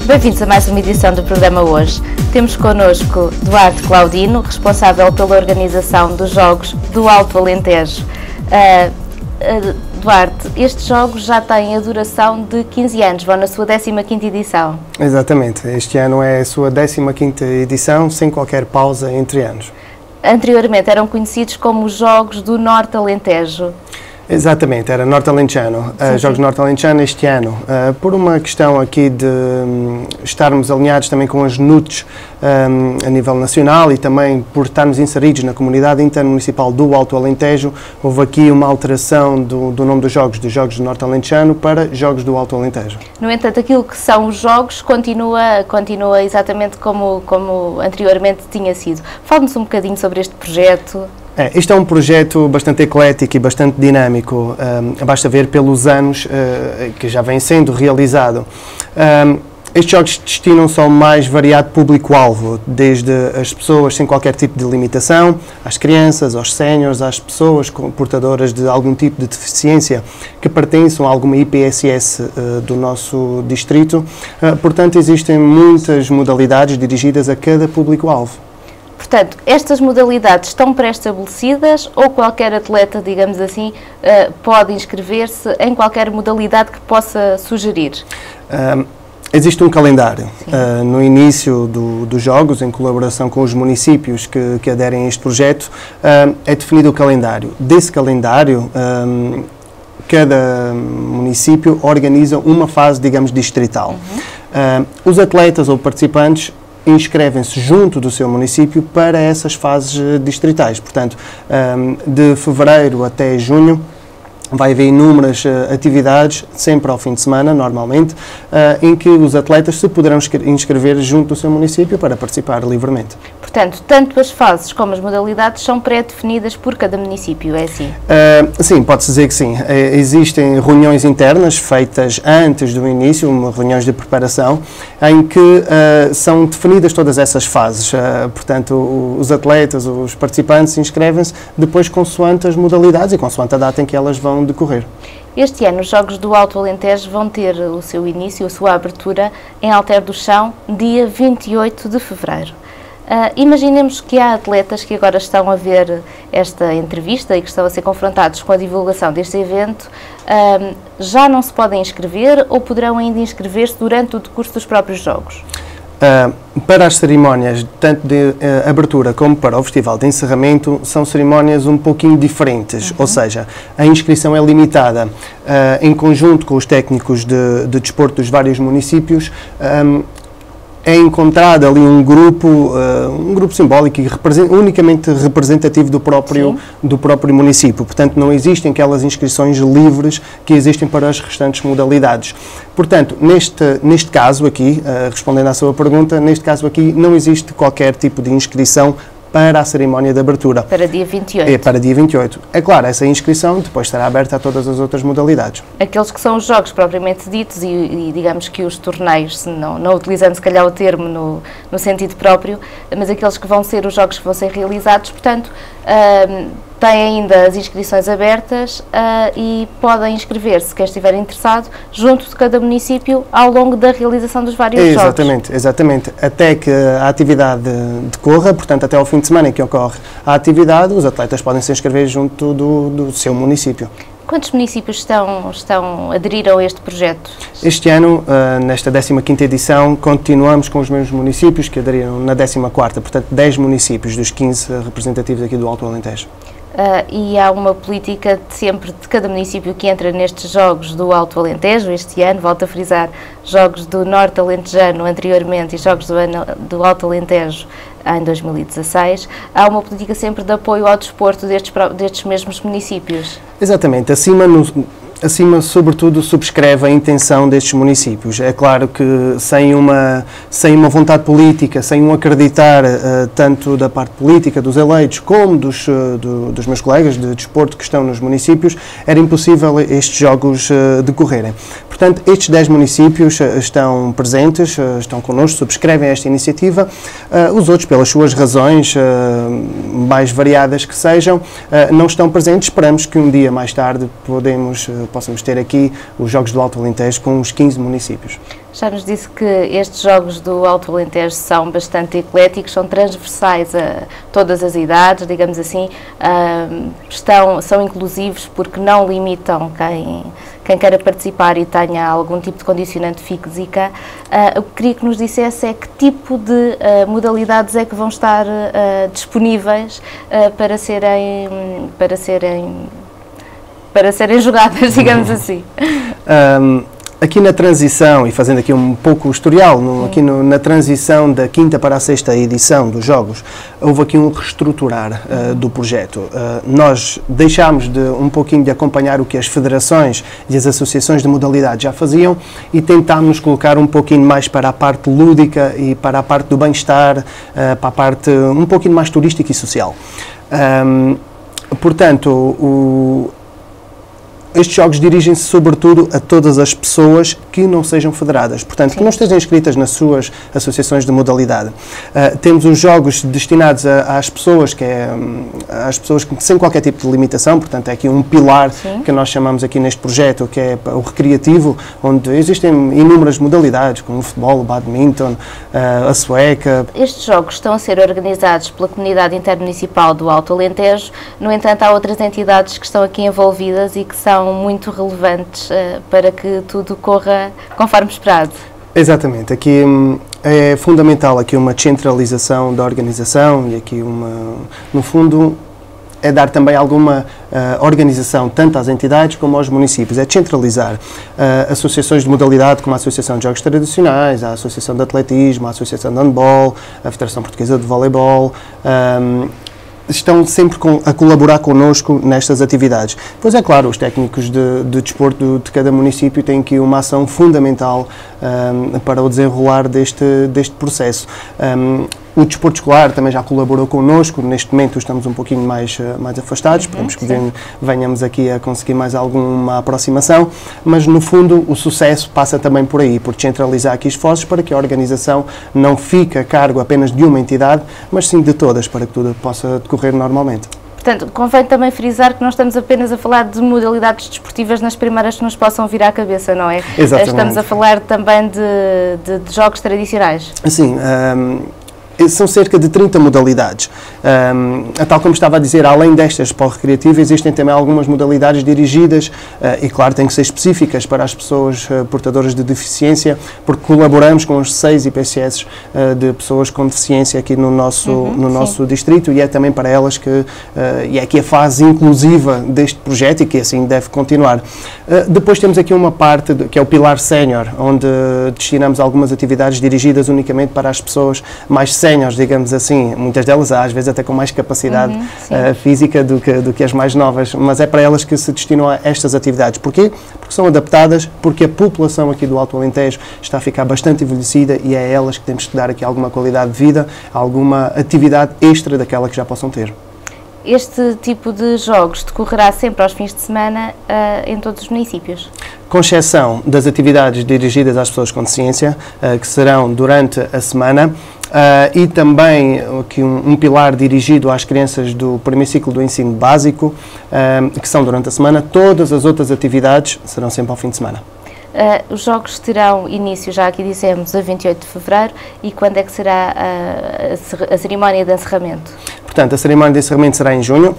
Bem-vindos a mais uma edição do programa hoje. Temos connosco Duarte Claudino, responsável pela organização dos Jogos do Alto Alentejo. Duarte, estes jogos já têm a duração de 15 anos, vão na sua 15ª edição. Exatamente, este ano é a sua 15ª edição, sem qualquer pausa entre anos. Anteriormente eram conhecidos como os Jogos do Norte Alentejo. Exatamente, era Norte Alentejano, Jogos Norte Alentejano este ano, por uma questão aqui de estarmos alinhados também com as NUTs a nível nacional e também por estarmos inseridos na comunidade intermunicipal do Alto Alentejo, houve aqui uma alteração do nome dos Jogos do Norte Alentejano para Jogos do Alto Alentejo. No entanto, aquilo que são os Jogos continua exatamente como anteriormente tinha sido. Fale-nos um bocadinho sobre este projeto. Este é um projeto bastante eclético e bastante dinâmico, basta ver pelos anos que já vem sendo realizado. Estes jogos destinam-se ao mais variado público-alvo, desde as pessoas sem qualquer tipo de limitação, às crianças, aos séniores, às pessoas portadoras de algum tipo de deficiência que pertençam a alguma IPSS do nosso distrito. Portanto, existem muitas modalidades dirigidas a cada público-alvo. Portanto, estas modalidades estão pré-estabelecidas ou qualquer atleta, digamos assim, pode inscrever-se em qualquer modalidade que possa sugerir? Existe um calendário. No início dos Jogos, em colaboração com os municípios que aderem a este projeto, é definido o calendário. Desse calendário, cada município organiza uma fase, digamos, distrital. Os atletas ou participantes inscrevem-se junto do seu município para essas fases distritais. Portanto, de fevereiro até junho, vai haver inúmeras atividades, sempre ao fim de semana, normalmente, em que os atletas se poderão inscrever junto do seu município para participar livremente. Portanto, tanto as fases como as modalidades são pré-definidas por cada município, é assim? Sim, pode-se dizer que sim. Existem reuniões internas feitas antes do início, reuniões de preparação, em que são definidas todas essas fases. Portanto, os atletas, os participantes inscrevem-se depois consoante as modalidades e consoante a data em que elas vão decorrer. Este ano os Jogos do Alto Alentejo vão ter o seu início, a sua abertura, em Alter do Chão, dia 28 de fevereiro. Imaginemos que há atletas que agora estão a ver esta entrevista e que estão a ser confrontados com a divulgação deste evento, já não se podem inscrever ou poderão ainda inscrever-se durante o decurso dos próprios Jogos? Para as cerimónias, tanto de abertura como para o festival de encerramento, são cerimónias um pouquinho diferentes, ou seja, a inscrição é limitada. Em conjunto com os técnicos de desporto dos vários municípios, é encontrado ali um grupo simbólico e unicamente representativo do próprio município. Portanto, não existem aquelas inscrições livres que existem para as restantes modalidades. Portanto, neste caso aqui, respondendo à sua pergunta, neste caso aqui não existe qualquer tipo de inscrição para a cerimónia de abertura. Para dia 28. Para dia 28. É claro, essa inscrição depois estará aberta a todas as outras modalidades. Aqueles que são os jogos propriamente ditos e digamos que os torneios, não utilizando se calhar o termo no sentido próprio, mas aqueles que vão ser os jogos que vão ser realizados, portanto, têm ainda as inscrições abertas e podem inscrever-se, quem estiver interessado, junto de cada município ao longo da realização dos vários jogos. Exatamente. Até que a atividade decorra, portanto, até ao fim de semana em que ocorre a atividade, os atletas podem se inscrever junto do seu município. Quantos municípios aderiram a este projeto? Este ano, nesta 15ª edição, continuamos com os mesmos municípios que aderiram na 14ª, portanto 10 municípios dos 15 representativos aqui do Alto Alentejo. E há uma política sempre de cada município que entra nestes Jogos do Alto Alentejo. Este ano, volto a frisar, Jogos do Norte Alentejano anteriormente e Jogos do Alto Alentejo em 2016. Há uma política sempre de apoio ao desporto destes mesmos municípios. Exatamente. Acima, sobretudo, subscreve a intenção destes municípios. É claro que sem uma vontade política, sem um acreditar tanto da parte política dos eleitos como dos meus colegas de desporto que estão nos municípios, era impossível estes jogos decorrerem. Portanto, estes 10 municípios estão presentes, estão connosco, subscrevem esta iniciativa. Os outros, pelas suas razões mais variadas que sejam, não estão presentes. Esperamos que um dia mais tarde possamos ter aqui os Jogos do Alto Alentejo com os 15 municípios. Já nos disse que estes jogos do Alto Alentejo são bastante ecléticos, são transversais a todas as idades, digamos assim, são inclusivos porque não limitam quem queira participar e tenha algum tipo de condicionante física. O que queria que nos dissesse é que tipo de modalidades é que vão estar disponíveis para serem jogadas, digamos assim. Aqui na transição, e fazendo aqui um pouco o historial, na transição da 5ª para a 6ª edição dos Jogos, houve aqui um reestruturar do projeto. Nós deixámos um pouquinho de acompanhar o que as federações e as associações de modalidade já faziam e tentámos colocar um pouquinho mais para a parte lúdica e para a parte do bem-estar, para a parte um pouquinho mais turística e social. Portanto, estes jogos dirigem-se sobretudo a todas as pessoas que não sejam federadas, portanto, que não estejam inscritas nas suas associações de modalidade. Temos os jogos destinados às pessoas sem qualquer tipo de limitação, portanto, é aqui um pilar que nós chamamos aqui neste projeto, que é o recreativo, onde existem inúmeras modalidades, como o futebol, o badminton, a sueca. Estes jogos estão a ser organizados pela Comunidade Intermunicipal do Alto Alentejo, no entanto, há outras entidades que estão aqui envolvidas e que são muito relevantes para que tudo corra conforme esperado. Exatamente, aqui é fundamental aqui uma descentralização da organização e aqui no fundo é dar também alguma organização tanto às entidades como aos municípios, é descentralizar associações de modalidade como a Associação de Jogos Tradicionais, a Associação de Atletismo, a Associação de Handball, a Federação Portuguesa de Voleibol, estão sempre a colaborar connosco nestas atividades. Pois é claro, os técnicos de desporto de cada município têm aqui uma ação fundamental para o desenrolar deste processo. O desporto escolar também já colaborou connosco, neste momento estamos um pouquinho mais afastados, esperamos que venhamos aqui a conseguir mais alguma aproximação, mas no fundo o sucesso passa também por aí, por descentralizar aqui esforços para que a organização não fique a cargo apenas de uma entidade, mas sim de todas, para que tudo possa decorrer normalmente. Portanto, convém também frisar que não estamos apenas a falar de modalidades desportivas nas primeiras que nos possam vir à cabeça, não é? Exatamente. Estamos a falar também de jogos tradicionais. Sim. São cerca de 30 modalidades. Tal como estava a dizer, além destas para o recreativo, existem também algumas modalidades dirigidas e, claro, têm que ser específicas para as pessoas portadoras de deficiência, porque colaboramos com os 6 IPCS de pessoas com deficiência aqui no nosso distrito e é também para elas e é aqui a fase inclusiva deste projeto e que assim deve continuar. Depois temos aqui uma parte que é o pilar sénior, onde destinamos algumas atividades dirigidas unicamente para as pessoas mais séniores, digamos assim, muitas delas às vezes até com mais capacidade física do que as mais novas, mas é para elas que se destinam a estas atividades. Porquê? Porque são adaptadas, porque a população aqui do Alto Alentejo está a ficar bastante envelhecida e é a elas que temos que dar aqui alguma qualidade de vida, alguma atividade extra daquela que já possam ter. Este tipo de jogos decorrerá sempre aos fins de semana em todos os municípios? Com exceção das atividades dirigidas às pessoas com deficiência, que serão durante a semana, e também aqui um pilar dirigido às crianças do primeiro ciclo do ensino básico, que são durante a semana. Todas as outras atividades serão sempre ao fim de semana. Os jogos terão início, já aqui dissemos, a 28 de fevereiro, e quando é que será a cerimónia de encerramento? Portanto, a cerimónia de encerramento será em junho,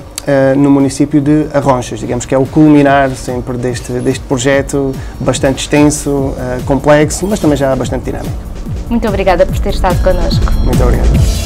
no município de Arronchas, digamos que é o culminar sempre deste projeto bastante extenso, complexo, mas também já bastante dinâmico. Muito obrigada por ter estado connosco. Muito obrigado.